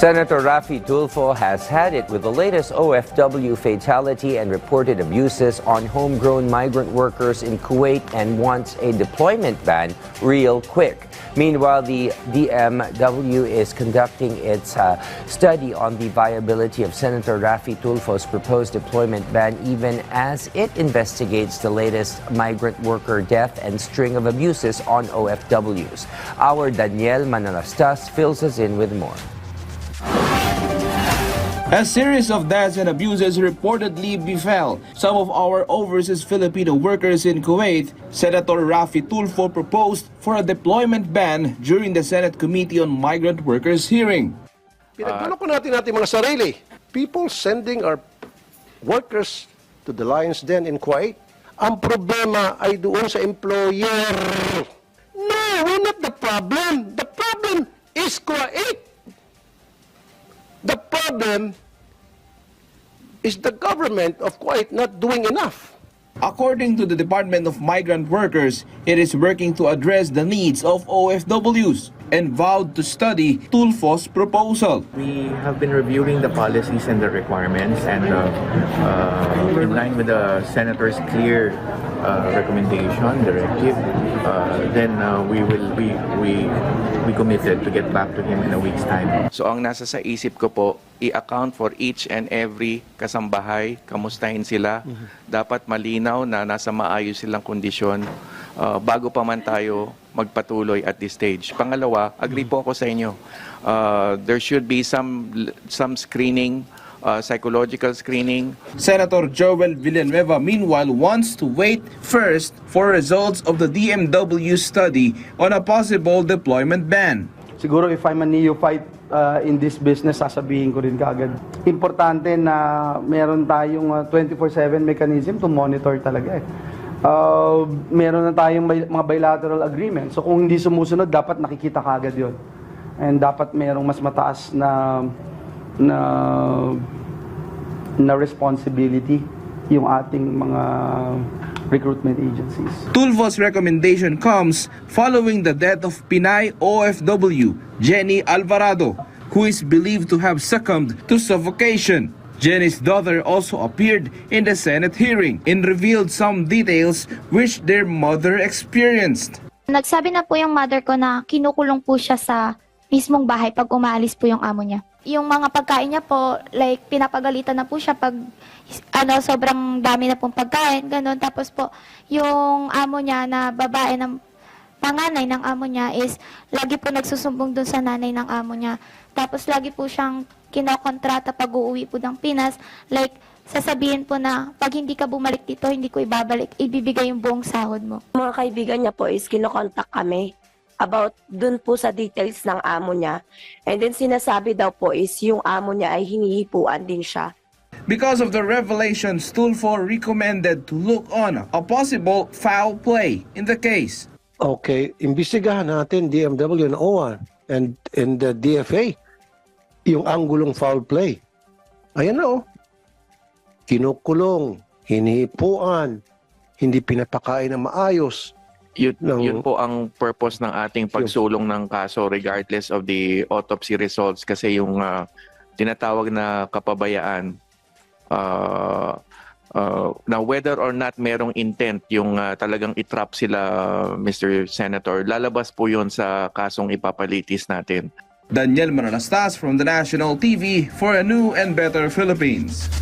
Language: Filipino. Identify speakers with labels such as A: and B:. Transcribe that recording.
A: Senator Raffy Tulfo has had it with the latest OFW fatality and reported abuses on homegrown migrant workers in Kuwait and wants a deployment ban real quick. Meanwhile, the DMW is conducting its study on the viability of Senator Raffy Tulfo's proposed deployment ban even as it investigates the latest migrant worker death and string of abuses on OFWs. Our Daniel Manalastas fills us in with more.
B: A series of deaths and abuses reportedly befell some of our overseas Filipino workers in Kuwait. Senator Raffy Tulfo proposed for a deployment ban during the Senate Committee on Migrant Workers hearing.
C: Pinagluloko natin mga sarili. People sending our workers to the lion's den in Kuwait. Ang problema ay doon sa employer. No, we're not the problem. The problem is Kuwait. The problem is the government of Kuwait not doing enough.
B: According to the Department of Migrant Workers, it is working to address the needs of OFWs and vowed to study Tulfo's proposal.
D: We have been reviewing the policies and the requirements, and in line with the Senator's clear recommendation, directive, then we committed to get back to him in a week's time.
E: So ang nasa sa isip ko po, i-account for each and every kasambahay, kamustahin sila. Dapat malinaw na nasa maayos silang kondisyon bago pa man tayo magpatuloy at this stage. Pangalawa, agree po ako sa inyo. There should be some screening, psychological screening.
B: Senator Joel Villanueva, meanwhile, wants to wait first for results of the DMW study on a possible deployment ban.
F: Siguro if I'm a neophyte in this business, sasabihin ko rin kaagad. Importante na meron tayong 24/7 mechanism to monitor talaga eh. Meron na tayong mga bilateral agreements. So kung hindi sumusunod, dapat nakikita kaagad yon. And dapat merong mas mataas na responsibility yung ating mga recruitment agencies.
B: Tulfo's recommendation comes following the death of Pinay OFW Jenny Alvarado, who is believed to have succumbed to suffocation. Jenny's daughter also appeared in the Senate hearing and revealed some details which their mother experienced.
G: Nagsabi na po yung mother ko na kinukulong po siya sa mismong bahay pag umaalis po yung amo niya. Yung mga pagkain niya po, like pinapagalitan na po siya pag sobrang dami na pong pagkain, ganun. Tapos po, yung amo niya na babae ng panganay ng amo niya is lagi po nagsusumbong dun sa nanay ng amo niya. Tapos lagi po siyang kinokontrata pag uuwi po ng Pinas, like sasabihin po na pag hindi ka bumalik dito, hindi ko ibibigay yung buong sahod mo.
H: Mga kaibigan niya po is kinokontak kami about dun po sa details ng amo niya. And then sinasabi daw po is yung amo niya ay hinihipuan din siya.
B: Because of the revelations, Tulfo recommended to look on a possible foul play in the case.
C: Okay, imbestigahan natin DMW and OWA and the DFA yung anggulong foul play. Ayan na oh. Kinukulong, hinihipuan, hindi pinapakain na maayos.
E: Yun po ang purpose ng ating pagsulong ng kaso regardless of the autopsy results, kasi yung tinatawag na kapabayaan na whether or not merong intent yung talagang itrap sila, Mr. Senator, lalabas po yun sa kasong ipapalitis natin.
B: Daniel Manalastas from the National TV for a new and better Philippines.